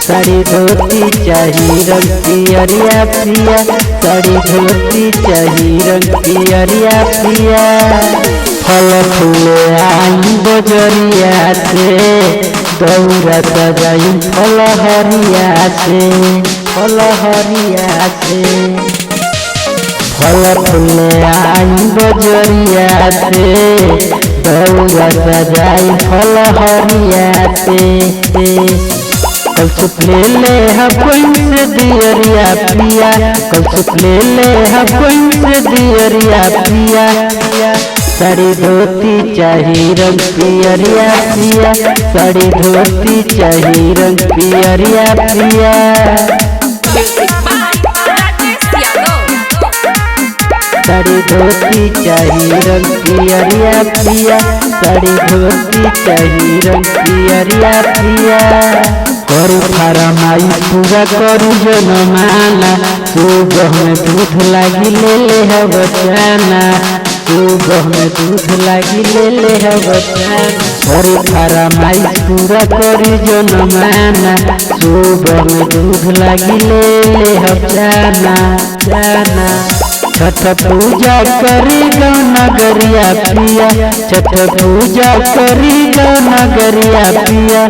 साड़ी धोती चाही रंग पियरिया पिया, साड़ी धोती चाही रंग पियरिया पिया। फल फूले आई बजरिया से, दौरा सजाई फल हरिया से, फल हरिया से। फल फूले आई बजरिया से, दौरा सजाई फल हरिया से। कल सुप ले ले हबन से दियरिया पिया, कल सुप ले ले हबन से दियरिया पिया। साड़ी धोती चाही रंग पियरिया पिया, साड़ी धोती चाही रंग पियरिया पिया। साड़ी धोती चाही रंग पियरिया पिया, साड़ी धोती चाही रंग पियरिया पिया। करू फरमाई पूरा करू जनमाना, सुबह में दूध लागी ले ले बचाना, सुबह में दूध लागी ले ले बचाना। करू फरमाई पूरा करू जनमाना, सुबह में दूध लागी ले ले बचाना जाना। छठ पूजा करी गौ नगरिया पिया, छठ पूजा करी गौ नगरिया पिया।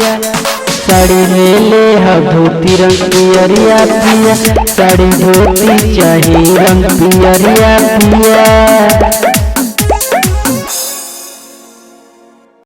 साड़ी ले ले धोती रंग पियरिया पिया, साड़ी धोती चाही रंग पियरिया पिया।